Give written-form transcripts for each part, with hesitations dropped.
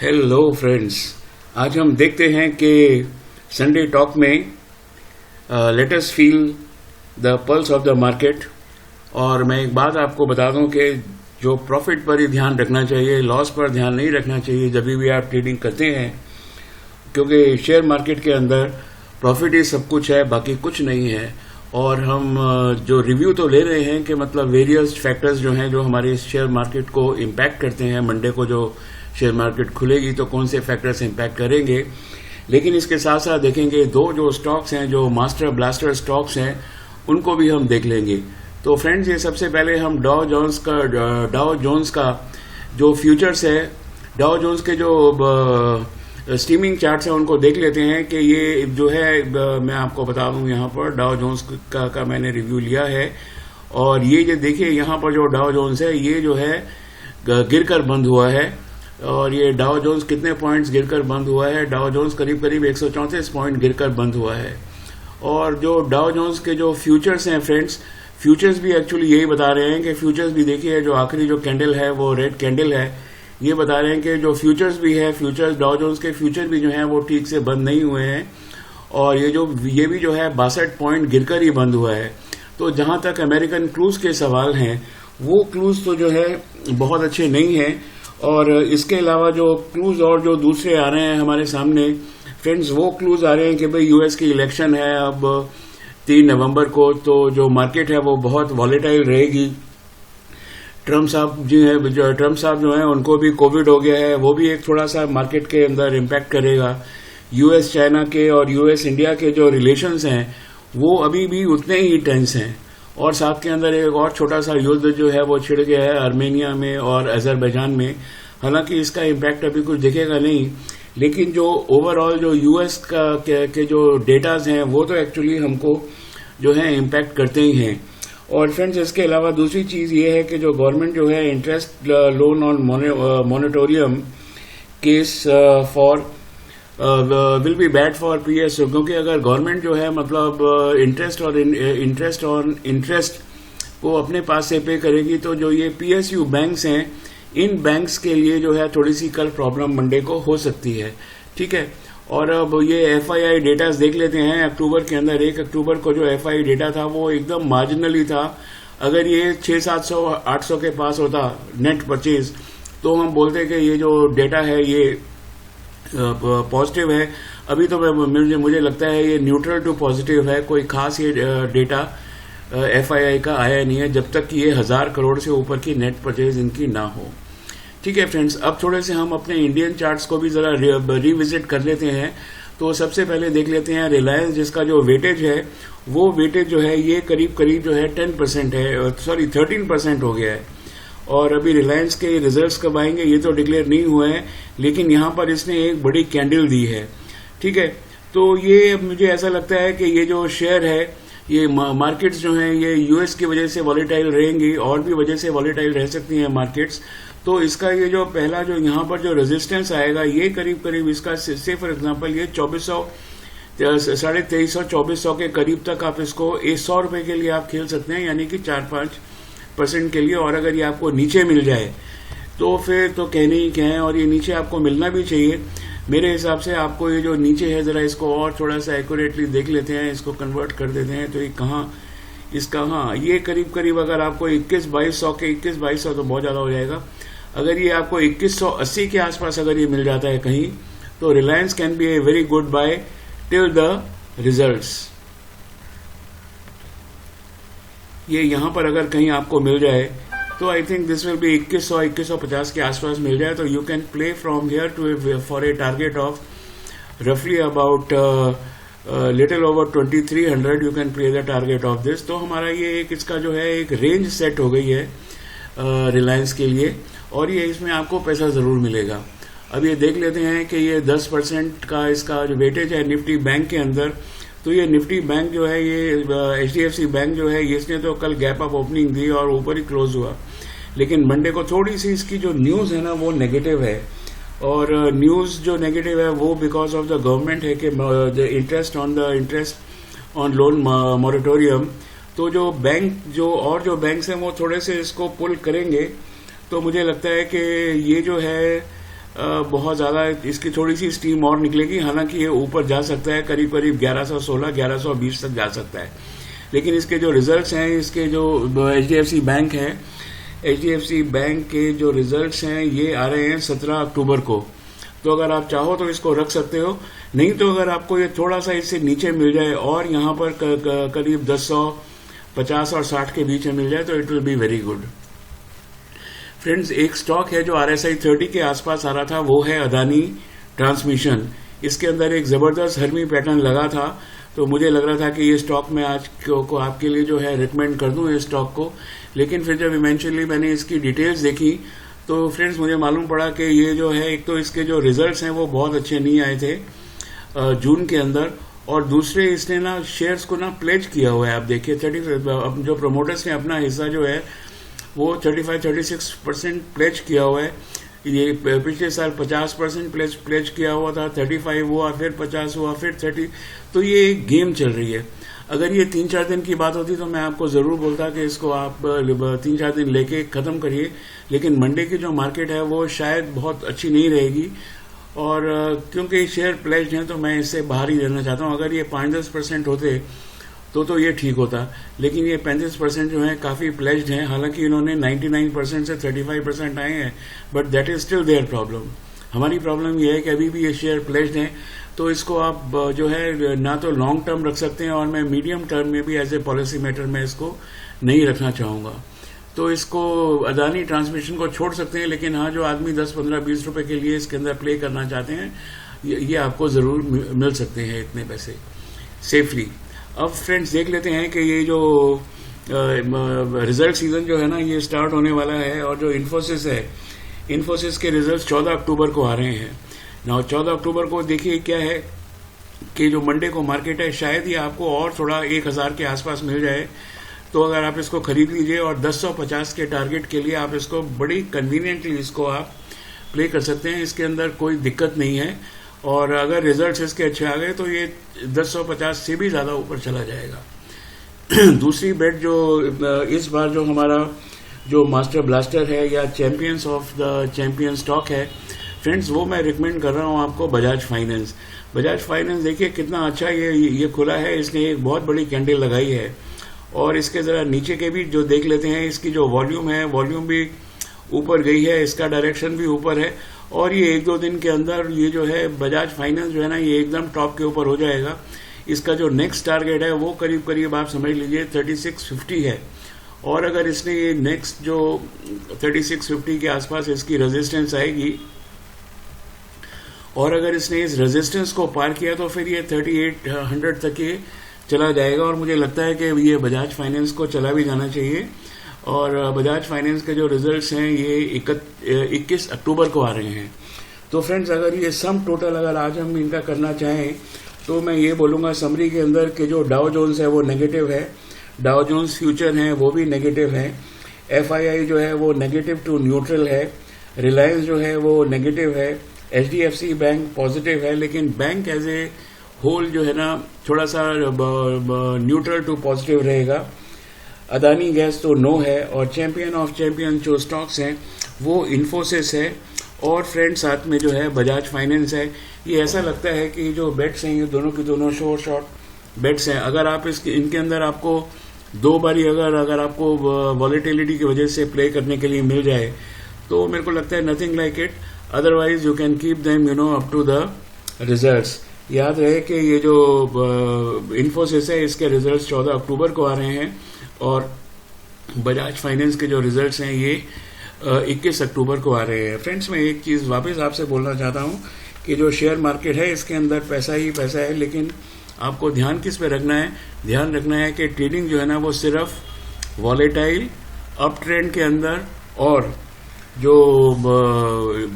Hello friends, आज हम देखते हैं कि संडे टॉक में let us feel the pulse of the market. और मैं एक बात आपको बता दूं कि जो प्रॉफिट पर ही ध्यान रखना चाहिए, लॉस पर ध्यान नहीं रखना चाहिए जब भी आप ट्रेडिंग करते हैं, क्योंकि शेयर मार्केट के अंदर प्रॉफिट ही सब कुछ है, बाकी कुछ नहीं है। और हम जो रिव्यू तो ले रहे हैं कि मतलब वेरियस फैक्टर्स जो हैं जो हमारे शेयर मार्केट को इम्पैक्ट करते हैं। मंडे को जो शेयर मार्केट खुलेगी तो कौन से फैक्टर्स इम्पैक्ट करेंगे, लेकिन इसके साथ साथ देखेंगे दो जो स्टॉक्स हैं, जो मास्टर ब्लास्टर स्टॉक्स हैं, उनको भी हम देख लेंगे। तो फ्रेंड्स, ये सबसे पहले हम डाउ जोन्स का जो फ्यूचर्स है, डाउ जोन्स के जो स्टीमिंग चार्ट्स हैं उनको देख लेते हैं कि ये जो है, मैं आपको बता दूं यहाँ पर डाउ जोन्स का मैंने रिव्यू लिया है। और ये जो देखिए यहाँ पर जो डाउ जोन्स है, ये जो है गिरकर बंद हुआ है। और ये डाउ जोन्स कितने पॉइंट्स गिरकर बंद हुआ है? डाउ जोन्स करीब 134 पॉइंट गिरकर बंद हुआ है। और जो डाउ जोन्स के जो फ्यूचर्स हैं फ्रेंड्स, फ्यूचर्स भी एक्चुअली यही बता रहे हैं कि फ्यूचर्स भी देखिए, जो आखिरी जो कैंडल है वो रेड कैंडल है। ये बता रहे हैं कि जो फ्यूचर्स भी है, फ्यूचर्स डाउ जोन्स के फ्यूचर भी जो है वो ठीक से बंद नहीं हुए हैं। और ये भी जो है 62 पॉइंट गिरकर ही बंद हुआ है। तो जहां तक अमेरिकन क्रूज के सवाल हैं, वो क्रूज तो जो है बहुत अच्छे नहीं है। और इसके अलावा जो क्लूज और जो दूसरे आ रहे हैं हमारे सामने फ्रेंड्स, वो क्लूज आ रहे हैं कि भाई यूएस की इलेक्शन है अब 3 नवंबर को, तो जो मार्केट है वो बहुत वॉलेटाइल रहेगी। ट्रम्प साहब जो है उनको भी कोविड हो गया है, वो भी एक थोड़ा सा मार्केट के अंदर इम्पैक्ट करेगा। यूएस चाइना के और यूएस इंडिया के जो रिलेशंस हैं वो अभी भी उतने ही टेंस हैं। और साथ के अंदर एक और छोटा सा युद्ध जो है वो छिड़ गया है आर्मेनिया में और अजरबैजान में। हालांकि इसका इम्पैक्ट अभी कुछ दिखेगा नहीं, लेकिन जो ओवरऑल जो यूएस के जो डेटाज हैं वो तो एक्चुअली हमको जो है इम्पैक्ट करते ही हैं। और फ्रेंड्स, इसके अलावा दूसरी चीज ये है कि जो गवर्नमेंट जो है interest loan on moratorium case for will be bad for PSU, क्योंकि अगर गवर्नमेंट जो है मतलब इंटरेस्ट को अपने पास से पे करेगी, तो जो ये पीएसयू बैंक्स हैं, इन बैंक्स के लिए जो है थोड़ी सी कल प्रॉब्लम मंडे को हो सकती है। ठीक है। और अब ये एफआईआई डेटा देख लेते हैं। अक्टूबर के अंदर 1 अक्टूबर को जो एफआईआई डेटा था वो एकदम मार्जिनली था। अगर ये 600-700-800 के पास होता नेट परचेज, तो हम बोलते कि ये जो डेटा है ये पॉजिटिव है। अभी तो मुझे लगता है ये न्यूट्रल टू पॉजिटिव है, कोई खास ये डेटा एफआईआई का आया नहीं है जब तक कि ये 1000 करोड़ से ऊपर की नेट परचेज इनकी ना हो। ठीक है फ्रेंड्स, अब थोड़े से हम अपने इंडियन चार्ट्स को भी जरा रिविजिट कर लेते हैं। तो सबसे पहले देख लेते हैं रिलायंस, जिसका जो वेटेज है वो वेटेज जो है ये करीब जो है 10% है, सॉरी 13% हो गया है। और अभी रिलायंस के रिजल्ट्स कब आएंगे ये तो डिक्लेयर नहीं हुए हैं, लेकिन यहां पर इसने एक बड़ी कैंडल दी है। ठीक है। तो ये मुझे ऐसा लगता है कि ये जो शेयर है, ये मार्केट्स जो हैं ये यूएस की वजह से वॉलेटाइल रहेंगी, और भी वजह से वॉलेटाइल रह सकती हैं मार्केट्स। तो इसका ये जो पहला जो यहाँ पर जो रेजिस्टेंस आएगा, ये करीब इसका से फॉर एग्जांपल ये 2400 2300-2400 के करीब तक आप इसको 100 रुपए के लिए आप खेल सकते हैं, यानी कि 4-5% के लिए। और अगर ये आपको नीचे मिल जाए तो फिर तो कहने ही क्या है, और ये नीचे आपको मिलना भी चाहिए मेरे हिसाब से। आपको ये जो नीचे है जरा इसको और थोड़ा सा एक्यूरेटली देख लेते हैं, इसको कन्वर्ट कर देते हैं। तो ये हाँ, ये करीब अगर आपको 21-2200 के 21-2200 तो बहुत ज्यादा हो जाएगा। अगर ये आपको 2180 के आसपास अगर ये मिल जाता है कहीं, तो Reliance can be a very good buy till the results. ये यहां पर अगर कहीं आपको मिल जाए तो I think this will be 2100-2150 के आसपास मिल जाए, तो you can play from here to for a target of रफली about little over 2300 you can play the target of this. तो हमारा ये एक इसका जो है एक रेंज सेट हो गई है रिलायंस के लिए, और ये इसमें आपको पैसा जरूर मिलेगा। अब ये देख लेते हैं कि ये 10% का इसका जो वेटेज है निफ्टी बैंक के अंदर। तो ये निफ्टी बैंक जो है, ये HDFC बैंक जो है, इसने तो कल गैप अप ओपनिंग दी और ऊपर ही क्लोज हुआ। लेकिन मंडे को थोड़ी सी इसकी जो न्यूज है ना वो नेगेटिव है। और न्यूज जो नेगेटिव है वो बिकॉज ऑफ द गवर्नमेंट है कि the interest on loan moratorium. तो जो बैंक्स हैं वो थोड़े से इसको पुल करेंगे। तो मुझे लगता है कि ये जो है बहुत ज़्यादा इसकी थोड़ी सी स्टीम और निकलेगी, हालांकि ये ऊपर जा सकता है, करीब करीब 1116 1120 तक जा सकता है। लेकिन इसके जो रिजल्ट्स हैं, इसके जो HDFC बैंक है, HDFC बैंक के जो रिजल्ट्स हैं ये आ रहे हैं 17 अक्टूबर को। तो अगर आप चाहो तो इसको रख सकते हो, नहीं तो अगर आपको ये थोड़ा सा इससे नीचे मिल जाए और यहाँ पर करीब 1050 और 60 के बीच में मिल जाए तो it will be very good. Friends, एक स्टॉक है जो RSI 30 के आसपास आ रहा था, वो है अदानी ट्रांसमिशन। इसके अंदर एक जबरदस्त हर्मी पैटर्न लगा था, तो मुझे लग रहा था कि ये स्टॉक मैं आज को आपके लिए जो है रिकमेंड कर दूं इस स्टॉक को। लेकिन फिर जब इवेंचुअली मैंने इसकी डिटेल्स देखी तो फ्रेंड्स मुझे मालूम पड़ा कि ये जो है, एक तो इसके जो रिजल्ट्स हैं वो बहुत अच्छे नहीं आए थे जून के अंदर, और दूसरे इसने ना शेयर्स को ना प्लेज किया हुआ है। आप देखिए 30 जो प्रोमोटर्स ने अपना हिस्सा जो है वो 35-36% प्लेज किया हुआ है। ये पिछले साल 50% प्लेज किया हुआ था, 35 हुआ, फिर 50 हुआ, फिर 30। तो ये एक गेम चल रही है। अगर ये 3-4 दिन की बात होती तो मैं आपको जरूर बोलता कि इसको आप 3-4 दिन लेके खत्म करिए, लेकिन मंडे की जो मार्केट है वो शायद बहुत अच्छी नहीं रहेगी, और क्योंकि शेयर प्लेज हैं तो मैं इससे बाहर ही रहना चाहता हूँ। अगर ये 5-10% होते तो ये ठीक होता, लेकिन ये 35% जो है काफी प्लेज्ड हैं। हालांकि इन्होंने 99% से 35% आए हैं, but that is still their problem. हमारी प्रॉब्लम ये है कि अभी भी ये शेयर प्लेज्ड हैं, तो इसको आप जो है ना तो लॉन्ग टर्म रख सकते हैं, और मैं मीडियम टर्म में भी एज ए पॉलिसी मैटर में इसको नहीं रखना चाहूंगा। तो इसको अदानी ट्रांसमिशन को छोड़ सकते हैं, लेकिन हाँ, जो आदमी 10, 15, 20 रुपए के लिए इसके अंदर प्ले करना चाहते हैं, ये आपको जरूर मिल सकते हैं इतने पैसे सेफली। अब फ्रेंड्स देख लेते हैं कि ये जो रिजल्ट सीजन जो है ना ये स्टार्ट होने वाला है, और जो इन्फोसिस है, इन्फोसिस के रिजल्ट 14 अक्टूबर को आ रहे हैं ना। 14 अक्टूबर को देखिए क्या है कि जो मंडे को मार्केट है, शायद ये आपको और थोड़ा 1000 के आसपास मिल जाए, तो अगर आप इसको खरीद लीजिए, और 1050 के टारगेट के लिए आप इसको बड़ी कन्वीनियंटली इसको आप प्ले कर सकते हैं। इसके अंदर कोई दिक्कत नहीं है, और अगर रिजल्ट्स इसके अच्छे आ गए तो ये 1050 से भी ज्यादा ऊपर चला जाएगा। दूसरी बेट जो इस बार जो हमारा जो मास्टर ब्लास्टर है या champions of the champion stock है फ्रेंड्स, वो मैं रिकमेंड कर रहा हूँ आपको बजाज फाइनेंस। बजाज फाइनेंस देखिए कितना अच्छा ये खुला है, इसने एक बहुत बड़ी कैंडल लगाई है, और इसके जरा नीचे के भी जो देख लेते हैं, इसकी जो वॉल्यूम है, वॉल्यूम भी ऊपर गई है, इसका डायरेक्शन भी ऊपर है, और ये 1-2 दिन के अंदर ये जो है बजाज फाइनेंस जो है ना ये एकदम टॉप के ऊपर हो जाएगा। इसका जो नेक्स्ट टारगेट है वो करीब करीब आप समझ लीजिए 3650 है, और अगर इसने ये नेक्स्ट जो 3650 के आसपास इसकी रेजिस्टेंस आएगी, और अगर इसने इस रेजिस्टेंस को पार किया तो फिर ये 3800 तक ये चला जाएगा, और मुझे लगता है कि ये बजाज फाइनेंस को चला भी जाना चाहिए। और बजाज फाइनेंस के जो रिजल्ट्स हैं ये 21 अक्टूबर को आ रहे हैं। तो फ्रेंड्स, अगर ये सम टोटल अगर आज हम इनका करना चाहें तो मैं ये बोलूंगा समरी के अंदर कि जो डाउ जोन्स है वो नेगेटिव है, डाउ जोन्स फ्यूचर हैं वो भी नेगेटिव है, FII जो है वो नेगेटिव टू न्यूट्रल है, रिलायंस जो है वो नेगेटिव है, HDFC बैंक पॉजिटिव है, लेकिन बैंक एज ए होल जो है ना थोड़ा सा न्यूट्रल टू पॉजिटिव रहेगा। अदानी गैस तो नो है, और चैंपियन ऑफ चैंपियन जो स्टॉक्स हैं वो इन्फोसिस है, और फ्रेंड साथ में जो है बजाज फाइनेंस है। ये ऐसा लगता है कि जो बेट्स हैं ये दोनों की दोनों शॉर्ट बेट्स हैं। अगर आप इनके अंदर आपको 2 बारी अगर आपको वॉलेटिलिटी की वजह से प्ले करने के लिए मिल जाए तो मेरे को लगता है nothing like it, otherwise you can keep them up to the results. याद रहे कि ये जो इन्फोसिस है इसके रिजल्ट्स 14 अक्टूबर को आ रहे हैं, और बजाज फाइनेंस के जो रिजल्ट्स हैं ये 21 अक्टूबर को आ रहे हैं। फ्रेंड्स, मैं एक चीज वापस आपसे बोलना चाहता हूं कि जो शेयर मार्केट है इसके अंदर पैसा ही पैसा है, लेकिन आपको ध्यान किस पे रखना है? ध्यान रखना है कि ट्रेडिंग जो है ना वो सिर्फ वॉलेटाइल अप ट्रेंड के अंदर और जो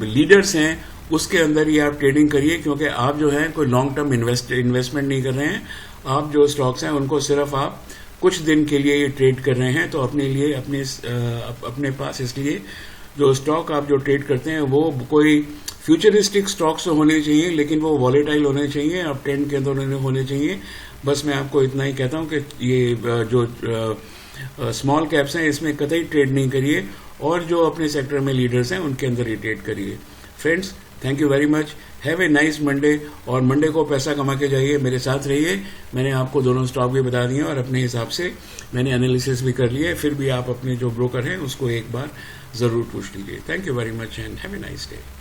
लीडर्स हैं उसके अंदर ही आप ट्रेडिंग करिए, क्योंकि आप जो है कोई लॉन्ग टर्म इन्वेस्टमेंट नहीं कर रहे हैं। आप जो स्टॉक्स हैं उनको सिर्फ आप कुछ दिन के लिए ये ट्रेड कर रहे हैं, तो अपने लिए अपने पास इसलिए जो स्टॉक आप जो ट्रेड करते हैं वो कोई फ्यूचरिस्टिक स्टॉक्स तो होने चाहिए, लेकिन वो वॉलेटाइल होने चाहिए, अप ट्रेंड के अंदर होने चाहिए। बस मैं आपको इतना ही कहता हूं कि ये जो स्मॉल कैप्स हैं इसमें कतई ट्रेड नहीं करिए, और जो अपने सेक्टर में लीडर्स हैं उनके अंदर ही ट्रेड करिए। Friends, thank you very much, have a nice Monday, और मंडे को पैसा कमा के जाइए, मेरे साथ रहिए। मैंने आपको दोनों स्टॉक भी बता दिए और अपने हिसाब से मैंने एनालिसिस भी कर लिया है। फिर भी आप अपने जो ब्रोकर हैं उसको एक बार ज़रूर पूछ लीजिए। Thank you very much and have a nice day.